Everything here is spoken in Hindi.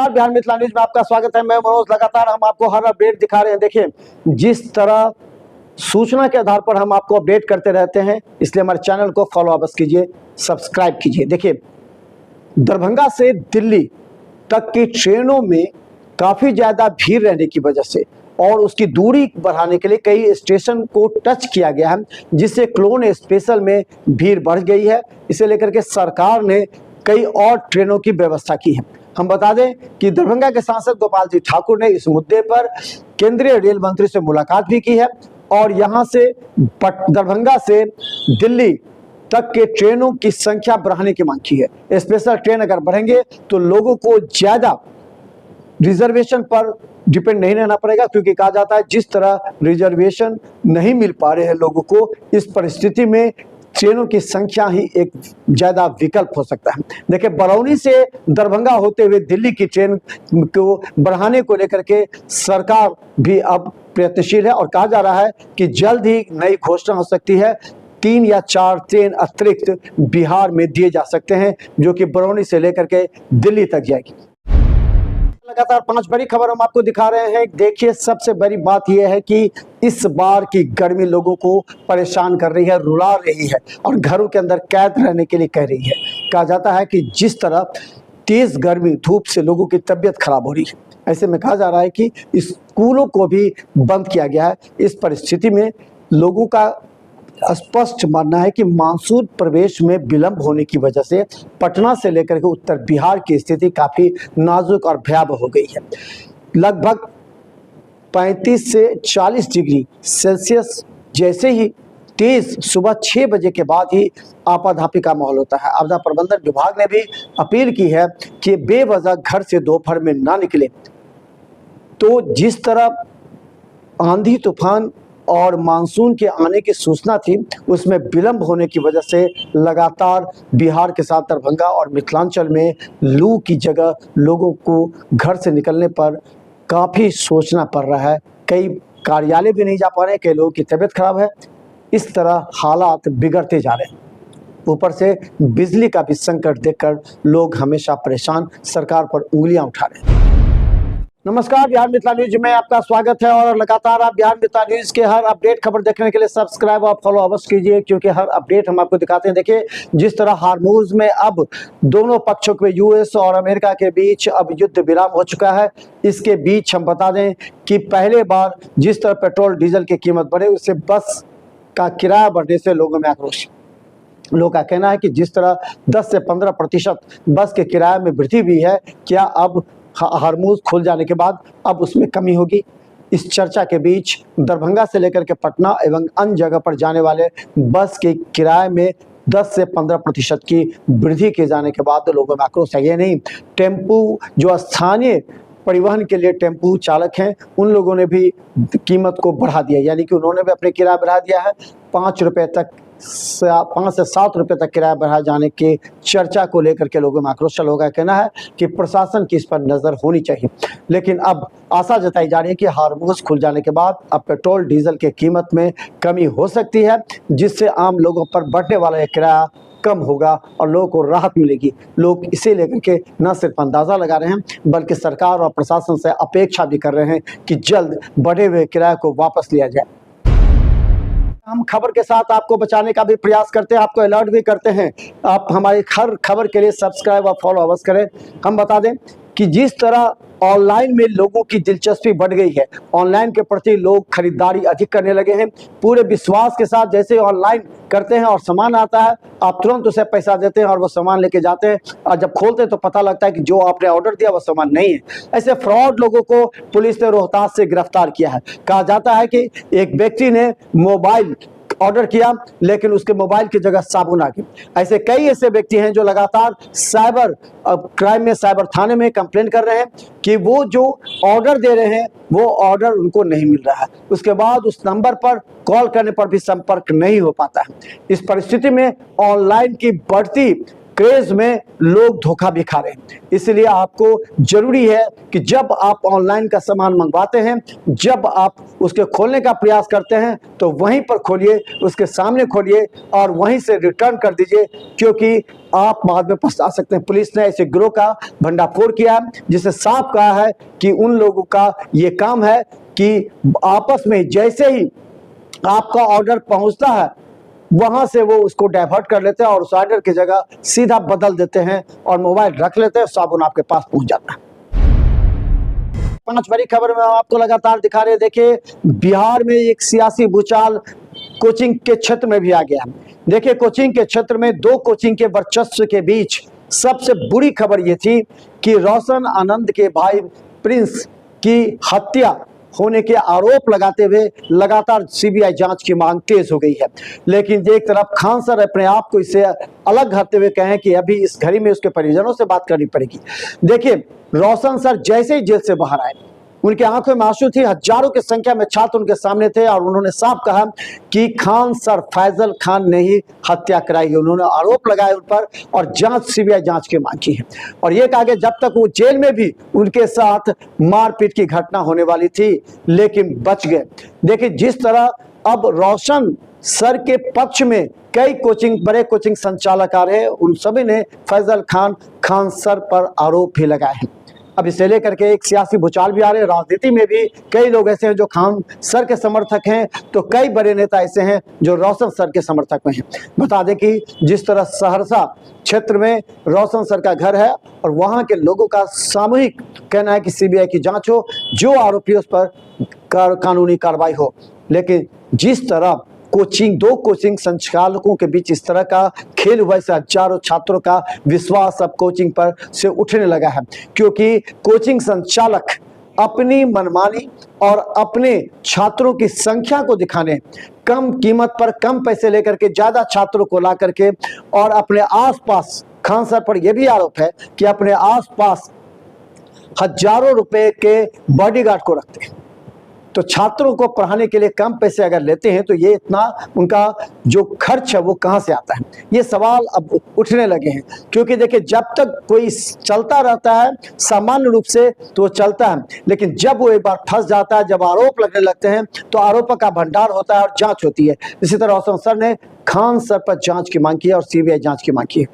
नमस्कार, बिहार मिथिला न्यूज में आपका स्वागत है। मैं मनोज। लगातार हम आपको हर अपडेट दिखा रहे हैं। देखिए, जिस तरह सूचना के आधार पर हम आपको अपडेट करते रहते हैं, इसलिए हमारे चैनल को फॉलो अवश्य कीजिए, सब्सक्राइब कीजिए। देखिए, दरभंगा से दिल्ली तक की ट्रेनों में काफ़ी ज़्यादा भीड़ रहने की वजह से और उसकी दूरी बढ़ाने के लिए कई स्टेशन को टच किया गया है, जिससे क्लोन स्पेशल में भीड़ बढ़ गई है। इसे लेकर के सरकार ने कई और ट्रेनों की व्यवस्था की है। हम बता दें कि दरभंगा के सांसद गोपाल जी ठाकुर ने इस मुद्दे पर केंद्रीय रेल मंत्री से मुलाकात भी की है और यहां से दरभंगा से दिल्ली तक के ट्रेनों की संख्या बढ़ाने की मांग की है। स्पेशल ट्रेन अगर बढ़ेंगे तो लोगों को ज्यादा रिजर्वेशन पर डिपेंड नहीं रहना पड़ेगा, क्योंकि कहा जाता है जिस तरह रिजर्वेशन नहीं मिल पा रहे हैं लोगों को, इस परिस्थिति में ट्रेनों की संख्या ही एक ज्यादा विकल्प हो सकता है। देखिए, बरौनी से दरभंगा होते हुए दिल्ली की ट्रेन को बढ़ाने को लेकर के सरकार भी अब प्रयत्नशील है और कहा जा रहा है कि जल्द ही नई घोषणा हो सकती है। 3 या 4 ट्रेन अतिरिक्त बिहार में दिए जा सकते हैं, जो कि बरौनी से लेकर के दिल्ली तक जाएगी। लगातार 5 बड़ी खबर हम आपको दिखा रहे हैं। देखिए, सबसे बड़ी बात यह है कि इस बार की गर्मी लोगों को परेशान कर रही है, रुला रही है और घरों के अंदर कैद रहने के लिए कह रही है। कहा जाता है कि जिस तरह तेज गर्मी धूप से लोगों की तबीयत खराब हो रही है, ऐसे में कहा जा रहा है कि स्कूलों को भी बंद किया गया है। इस परिस्थिति में लोगों का स्पष्ट मानना है कि मानसून प्रवेश में विलंब होने की वजह से पटना से लेकर के उत्तर बिहार की स्थिति काफ़ी नाजुक और भयावह हो गई है। लगभग 35 से 40 डिग्री सेल्सियस जैसे ही तेज सुबह 6 बजे के बाद ही आपाधापी का माहौल होता है। आपदा प्रबंधन विभाग ने भी अपील की है कि बेवजह घर से दोपहर में ना निकले। तो जिस तरह आंधी तूफान और मानसून के आने की सूचना थी, उसमें विलंब होने की वजह से लगातार बिहार के साथ दरभंगा और मिथिलांचल में लू की जगह लोगों को घर से निकलने पर काफ़ी सोचना पड़ रहा है। कई कार्यालय भी नहीं जा पा रहे हैं, कई लोगों की तबीयत खराब है। इस तरह हालात बिगड़ते जा रहे हैं। ऊपर से बिजली का भी संकट देखकर लोग हमेशा परेशान, सरकार पर उंगलियां उठा रहे हैं। नमस्कार, बिहार मिथिला न्यूज में आपका स्वागत है और लगातार आप बिहार मिथिला न्यूज के हर अपडेट खबर देखने के लिए सब्सक्राइब और फॉलो अवश्य कीजिए, क्योंकि हर अपडेट हम आपको दिखाते हैं। देखिए, जिस तरह हार्मूज में अब दोनों पक्षों के यूएस और अमेरिका के बीच अब युद्ध विराम हो चुका है। इसके बीच हम बता दें कि पहले बार जिस तरह पेट्रोल डीजल की कीमत बढ़े, उससे बस का किराया बढ़ने से लोगों में आक्रोश। लोगों का कहना है कि जिस तरह 10 से 15% बस के किराए में वृद्धि हुई है, क्या अब हार्मूज खुल जाने के बाद अब उसमें कमी होगी? इस चर्चा के बीच दरभंगा से लेकर के पटना एवं अन्य जगह पर जाने वाले बस के किराए में 10 से 15% की वृद्धि किए जाने के बाद लोगों में आक्रोश है। ये नहीं, टेम्पू जो स्थानीय परिवहन के लिए टेम्पू चालक हैं, उन लोगों ने भी कीमत को बढ़ा दिया, यानी कि उन्होंने भी अपने किराया बढ़ा दिया है। 5 रुपये तक 5 से 7 रुपये तक किराया बढ़ाए जाने की चर्चा को लेकर के लोगों में आक्रोश लोगों का कहना है कि प्रशासन की इस पर नज़र होनी चाहिए। लेकिन अब आशा जताई जा रही है कि हार्मूज खुल जाने के बाद अब पेट्रोल डीजल की कीमत में कमी हो सकती है, जिससे आम लोगों पर बढ़ने वाला यह किराया कम होगा और लोगों को राहत मिलेगी। लोग इसे लेकर के न सिर्फ अंदाज़ा लगा रहे हैं, बल्कि सरकार और प्रशासन से अपेक्षा भी कर रहे हैं कि जल्द बढ़े हुए किराए को वापस लिया जाए। हम खबर के साथ आपको बचाने का भी प्रयास करते हैं, आपको अलर्ट भी करते हैं। आप हमारी हर खबर के लिए सब्सक्राइब और फॉलो अवश्य करें। हम बता दें कि जिस तरह ऑनलाइन में लोगों की दिलचस्पी बढ़ गई है, ऑनलाइन के प्रति लोग खरीदारी अधिक करने लगे हैं। पूरे विश्वास के साथ जैसे ऑनलाइन करते हैं और सामान आता है, आप तुरंत उसे पैसा देते हैं और वो सामान लेके जाते हैं, और जब खोलते हैं तो पता लगता है कि जो आपने ऑर्डर दिया वो सामान नहीं है। ऐसे फ्रॉड लोगों को पुलिस ने रोहतास से गिरफ्तार किया है। कहा जाता है कि एक व्यक्ति ने मोबाइल ऑर्डर किया, लेकिन उसके मोबाइल की जगह साबुन आ गई। ऐसे कई ऐसे व्यक्ति हैं जो लगातार साइबर क्राइम में, साइबर थाने में कंप्लेन कर रहे हैं कि वो जो ऑर्डर दे रहे हैं वो ऑर्डर उनको नहीं मिल रहा है। उसके बाद उस नंबर पर कॉल करने पर भी संपर्क नहीं हो पाता है। इस परिस्थिति में ऑनलाइन की बढ़ती क्रेज में लोग धोखा भी खा रहे हैं। इसलिए आपको जरूरी है कि जब आप ऑनलाइन का सामान मंगवाते हैं, जब आप उसके खोलने का प्रयास करते हैं तो वहीं पर खोलिए, उसके सामने खोलिए और वहीं से रिटर्न कर दीजिए, क्योंकि आप बाद में पछता सकते हैं। पुलिस ने ऐसे गिरोह का भंडाफोड़ किया है, जिसे साफ कहा है कि उन लोगों का ये काम है कि आपस में जैसे ही आपका ऑर्डर पहुंचता है वहां से वो उसको डाइवर्ट कर लेते हैं और उस ऑर्डर की जगह सीधा बदल देते हैं और मोबाइल रख लेते हैं, साबुन आपके पास पहुंच जाता है। 5 बड़ी खबर में आपको लगातार दिखा रहे हैं। देखिए, बिहार में एक सियासी भूचाल कोचिंग के क्षेत्र में भी आ गया। देखिए, कोचिंग के क्षेत्र में 2 कोचिंग के वर्चस्व के बीच सबसे बुरी खबर ये थी कि रोशन आनंद के भाई प्रिंस की हत्या होने के आरोप लगाते हुए लगातार सीबीआई जांच की मांग तेज हो गई है। लेकिन एक तरफ खान सर अपने आप को इससे अलग करते हुए कहें कि अभी इस घड़ी में उसके परिजनों से बात करनी पड़ेगी। देखिए, रोशन सर जैसे ही जेल से बाहर आए, उनके आंखों में आंसू थी, हजारों की संख्या में छात्र उनके सामने थे और उन्होंने साफ कहा कि खान सर फैजल खान ने ही हत्या कराई है। उन्होंने आरोप लगाए उन पर और सीबीआई जांच की मांग की है। और ये कहा कि जब तक वो जेल में भी उनके साथ मारपीट की घटना होने वाली थी, लेकिन बच गए। देखिए, जिस तरह अब रोशन सर के पक्ष में कई बड़े कोचिंग संचालक आ रहे हैं, उन सभी ने फैजल खान सर पर आरोप भी लगाए हैं। अब इसे लेकर के एक सियासी भूचाल भी आ रहे हैं। राजनीति में भी कई लोग ऐसे हैं जो खान सर के समर्थक हैं, तो कई बड़े नेता ऐसे हैं जो रोशन सर के समर्थक में हैं। बता दें कि जिस तरह सहरसा क्षेत्र में रोशन सर का घर है और वहां के लोगों का सामूहिक कहना है कि सीबीआई की जांच हो, जो आरोपी उस पर कानूनी कार्रवाई हो। लेकिन जिस तरह 2 कोचिंग संचालकों के बीच इस तरह का खेल हुआ, इससे हजारों छात्रों का विश्वास अब कोचिंग पर से उठने लगा है, क्योंकि कोचिंग संचालक अपनी मनमानी और अपने छात्रों की संख्या को दिखाने, कम कीमत पर कम पैसे लेकर के ज्यादा छात्रों को ला करके और अपने आसपास, खान सर पर यह भी आरोप है कि अपने आसपास हजारों रुपए के बॉडीगार्ड को रखते हैं। तो छात्रों को पढ़ाने के लिए कम पैसे अगर लेते हैं तो ये इतना उनका जो खर्च है वो कहां से आता है, ये सवाल अब उठने लगे हैं। क्योंकि देखिए, जब तक कोई चलता रहता है सामान्य रूप से तो चलता है, लेकिन जब वो एक बार फंस जाता है, जब आरोप लगने लगते हैं तो आरोपों का भंडार होता है और जांच होती है। इसी तरह रोशन सर ने खान सर पर जांच की मांग की है और सीबीआई जांच की मांग की है।